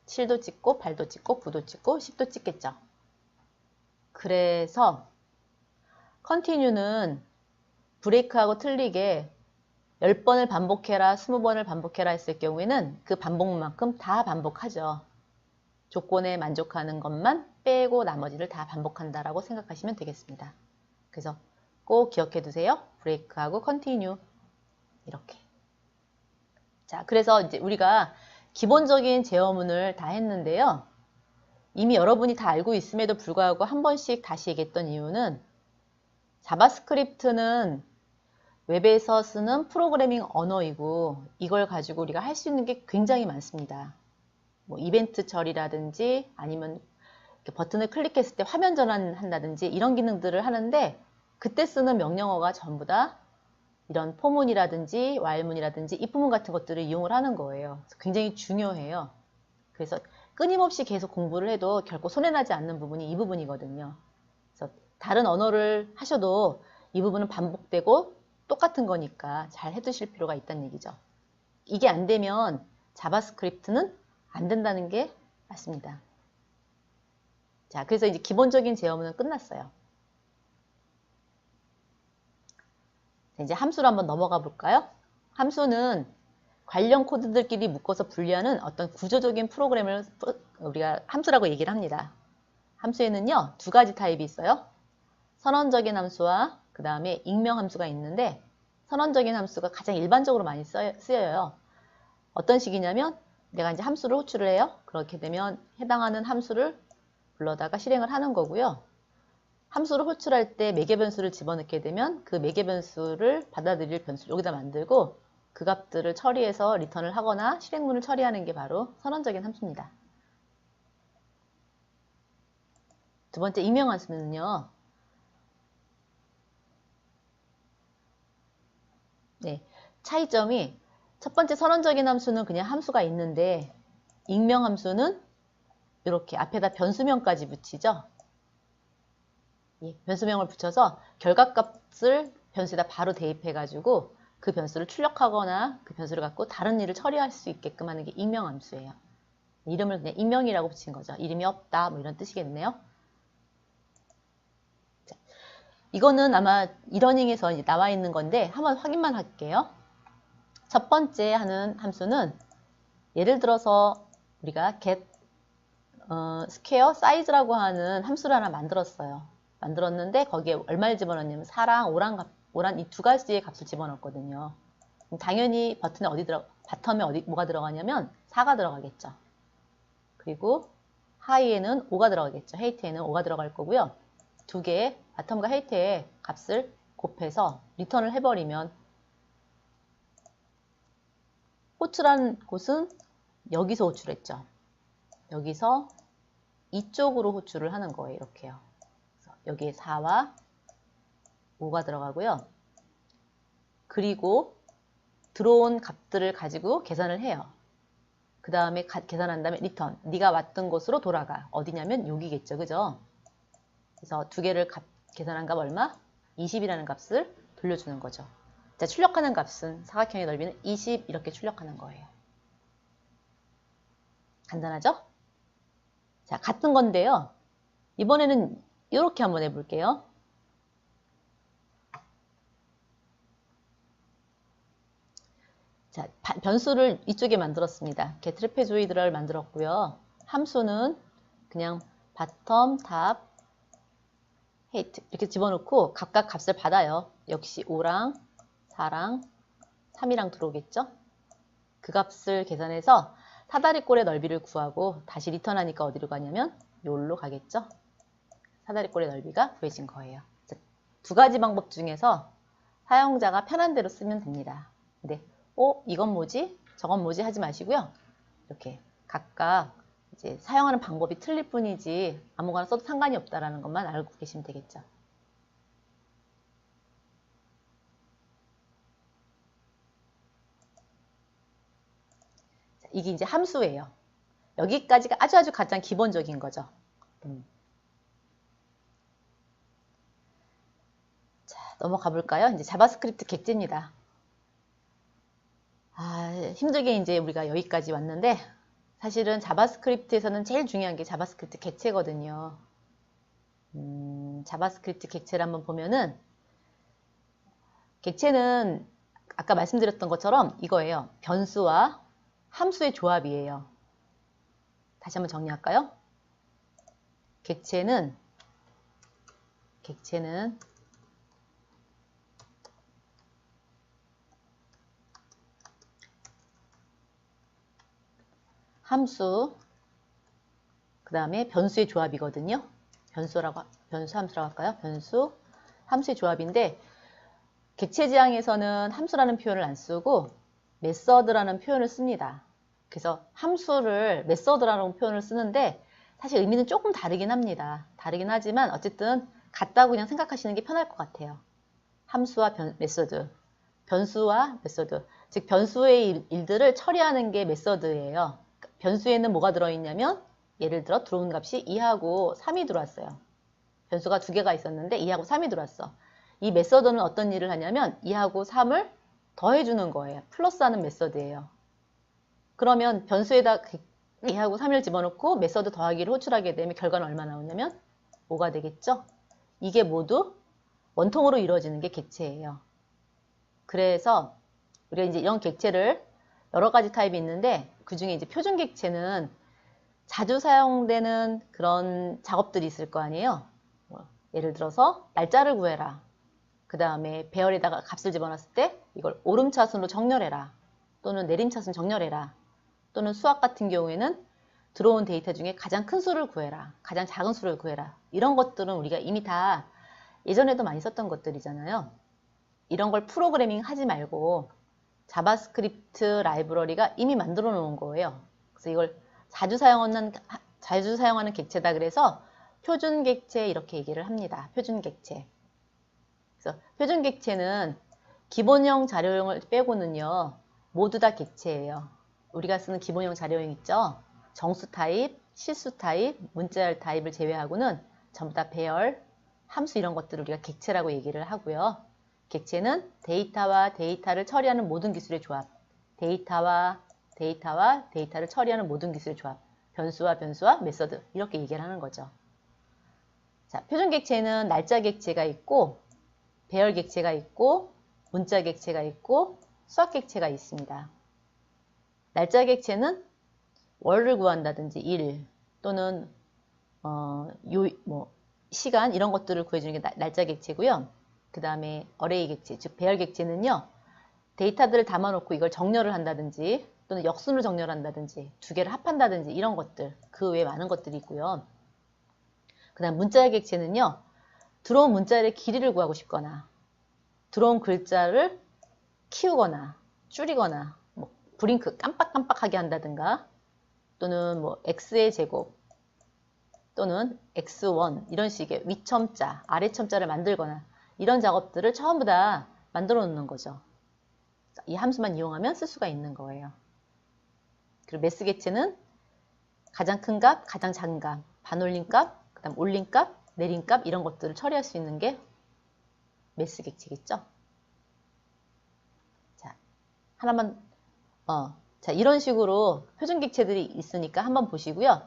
7도 찍고 8도 찍고 9도 찍고 10도 찍겠죠. 그래서 continue는 브레이크하고 틀리게 10번을 반복해라, 20번을 반복해라 했을 경우에는 그 반복만큼 다 반복하죠. 조건에 만족하는 것만 빼고 나머지를 다 반복한다라고 생각하시면 되겠습니다. 그래서 꼭 기억해 두세요. 브레이크하고 continue 이렇게. 자, 그래서 이제 우리가 기본적인 제어문을 다 했는데요. 이미 여러분이 다 알고 있음에도 불구하고 한 번씩 다시 얘기했던 이유는 자바스크립트는 웹에서 쓰는 프로그래밍 언어이고 이걸 가지고 우리가 할 수 있는 게 굉장히 많습니다. 뭐 이벤트 처리라든지 아니면 버튼을 클릭했을 때 화면 전환한다든지 이런 기능들을 하는데 그때 쓰는 명령어가 전부 다 이런 포문이라든지 while문이라든지 if문 같은 것들을 이용을 하는 거예요. 굉장히 중요해요. 그래서 끊임없이 계속 공부를 해도 결코 손해나지 않는 부분이 이 부분이거든요. 그래서 다른 언어를 하셔도 이 부분은 반복되고 똑같은 거니까 잘 해두실 필요가 있다는 얘기죠. 이게 안 되면 자바스크립트는 안 된다는 게 맞습니다. 자, 그래서 이제 기본적인 제어문은 끝났어요. 이제 함수로 한번 넘어가 볼까요? 함수는 관련 코드들끼리 묶어서 분리하는 어떤 구조적인 프로그램을 우리가 함수라고 얘기를 합니다. 함수에는요, 두 가지 타입이 있어요. 선언적인 함수와 그 다음에 익명 함수가 있는데 선언적인 함수가 가장 일반적으로 많이 쓰여요. 어떤 식이냐면 내가 이제 함수를 호출을 해요. 그렇게 되면 해당하는 함수를 불러다가 실행을 하는 거고요. 함수를 호출할 때 매개 변수를 집어넣게 되면 그 매개 변수를 받아들일 변수를 여기다 만들고 그 값들을 처리해서 리턴을 하거나 실행문을 처리하는 게 바로 선언적인 함수입니다. 두 번째 익명 함수는요. 네, 차이점이 첫 번째 선언적인 함수는 그냥 함수가 있는데 익명 함수는 이렇게 앞에다 변수명까지 붙이죠. 예, 변수명을 붙여서 결과값을 변수에다 바로 대입해가지고 그 변수를 출력하거나 그 변수를 갖고 다른 일을 처리할 수 있게끔 하는 게 익명 함수예요. 이름을 그냥 익명이라고 붙인 거죠. 이름이 없다 뭐 이런 뜻이겠네요. 자, 이거는 아마 이러닝에서 이제 나와 있는 건데 한번 확인만 할게요. 첫 번째 하는 함수는 예를 들어서 우리가 get square size라고 하는 함수를 하나 만들었어요. 만들었는데 거기에 얼마를 집어넣냐면 4랑 5란 이 두 가지의 값을 집어넣었거든요. 당연히 바텀에 뭐가 들어가냐면 4가 들어가겠죠. 그리고 하이에는 5가 들어가겠죠. 헤이트에는 5가 들어갈 거고요. 두 개의 바텀과 헤이트의 값을 곱해서 리턴을 해버리면 호출한 곳은 여기서 호출했죠. 여기서 이쪽으로 호출을 하는 거예요. 이렇게요. 여기에 4와 5가 들어가고요. 그리고 들어온 값들을 가지고 계산을 해요. 그 다음에 계산한 다음에 리턴. 네가 왔던 곳으로 돌아가. 어디냐면 여기겠죠. 그죠? 그래서 두 개를 계산한 값 얼마? 20이라는 값을 돌려주는 거죠. 자, 출력하는 값은 사각형의 넓이는 20 이렇게 출력하는 거예요. 간단하죠? 자, 같은 건데요. 이번에는 이렇게 한번 해볼게요. 자, 변수를 이쪽에 만들었습니다. getTrapezoid를 만들었고요. 함수는 그냥 bottom, top, height 이렇게 집어넣고 각각 값을 받아요. 역시 5랑 4랑 3이랑 들어오겠죠? 그 값을 계산해서 사다리꼴의 넓이를 구하고 다시 리턴하니까 어디로 가냐면 여기로 가겠죠? 사다리꼴의 넓이가 구해진 거예요. 두 가지 방법 중에서 사용자가 편한 대로 쓰면 됩니다. 근데 이건 뭐지? 저건 뭐지? 하지 마시고요. 이렇게 각각 이제 사용하는 방법이 틀릴 뿐이지 아무거나 써도 상관이 없다라는 것만 알고 계시면 되겠죠. 자, 이게 이제 함수예요. 여기까지가 아주 가장 기본적인 거죠. 자, 넘어가 볼까요? 이제 자바스크립트 객체입니다. 힘들게 이제 우리가 여기까지 왔는데 사실은 자바스크립트에서는 제일 중요한 게 자바스크립트 객체거든요. 자바스크립트 객체를 한번 보면은 객체는 아까 말씀드렸던 것처럼 이거예요. 변수와 함수의 조합이에요. 다시 한번 정리할까요? 객체는 함수, 그 다음에 변수의 조합이거든요. 변수 함수라고 할까요? 변수, 함수의 조합인데 객체 지향에서는 함수라는 표현을 안 쓰고 메서드라는 표현을 씁니다. 그래서 함수를 메서드라는 표현을 쓰는데 사실 의미는 조금 다르긴 합니다. 다르긴 하지만 어쨌든 같다고 그냥 생각하시는 게 편할 것 같아요. 함수와 메서드, 변수와 메서드, 즉 변수의 일들을 처리하는 게 메서드예요. 변수에는 뭐가 들어있냐면 예를 들어 들어온 값이 2하고 3이 들어왔어요. 변수가 두 개가 있었는데 2하고 3이 들어왔어. 이 메서드는 어떤 일을 하냐면 2하고 3을 더해주는 거예요. 플러스하는 메서드예요. 그러면 변수에다 2하고 3을 집어넣고 메서드 더하기를 호출하게 되면 결과는 얼마 나오냐면 5가 되겠죠? 이게 모두 원통으로 이루어지는 게 객체예요. 그래서 우리가 이제 이런 객체를 여러 가지 타입이 있는데 그 중에 이제 표준 객체는 자주 사용되는 그런 작업들이 있을 거 아니에요. 예를 들어서 날짜를 구해라. 그 다음에 배열에다가 값을 집어넣었을 때 이걸 오름차순으로 정렬해라. 또는 내림차순 정렬해라. 또는 수학 같은 경우에는 들어온 데이터 중에 가장 큰 수를 구해라. 가장 작은 수를 구해라. 이런 것들은 우리가 이미 다 예전에도 많이 썼던 것들이잖아요. 이런 걸 프로그래밍 하지 말고 자바스크립트 라이브러리가 이미 만들어 놓은 거예요. 그래서 이걸 자주 사용하는 객체다 그래서 표준 객체 이렇게 얘기를 합니다. 표준 객체. 그래서 표준 객체는 기본형 자료형을 빼고는요. 모두 다 객체예요. 우리가 쓰는 기본형 자료형 있죠? 정수 타입, 실수 타입, 문자열 타입을 제외하고는 전부 다 배열, 함수 이런 것들을 우리가 객체라고 얘기를 하고요. 객체는 데이터와 데이터를 처리하는 모든 기술의 조합, 데이터와 데이터를 처리하는 모든 기술의 조합, 변수와 메서드 이렇게 얘기를 하는 거죠. 자, 표준 객체는 날짜 객체가 있고 배열 객체가 있고 문자 객체가 있고 수학 객체가 있습니다. 날짜 객체는 월을 구한다든지 일 또는 시간 이런 것들을 구해주는 게 날짜 객체고요. 그 다음에 어레이 객체, 즉 배열 객체는요. 데이터들을 담아놓고 이걸 정렬을 한다든지 또는 역순을 정렬한다든지 두 개를 합한다든지 이런 것들, 그 외에 많은 것들이 있고요. 그 다음 문자 객체는요. 들어온 문자의 길이를 구하고 싶거나 들어온 글자를 키우거나 줄이거나 브링크 깜빡깜빡하게 한다든가 또는 x의 제곱 또는 x1 이런 식의 위첨자, 아래첨자를 만들거나 이런 작업들을 전부 다 만들어 놓는 거죠. 이 함수만 이용하면 쓸 수가 있는 거예요. 그리고 매스 객체는 가장 큰 값, 가장 작은 값, 반올림 값, 그 다음 올림 값, 내림 값 이런 것들을 처리할 수 있는 게 매스 객체겠죠. 자, 하나만 자, 이런 식으로 표준 객체들이 있으니까 한번 보시고요.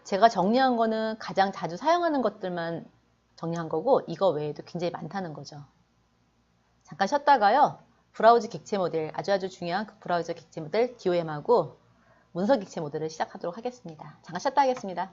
제가 정리한 거는 가장 자주 사용하는 것들만 정리한 거고 이거 외에도 굉장히 많다는 거죠. 잠깐 쉬었다가요. 브라우저 객체 모델, 아주 중요한 그 브라우저 객체 모델 DOM하고 문서 객체 모델을 시작하도록 하겠습니다. 잠깐 쉬었다 하겠습니다.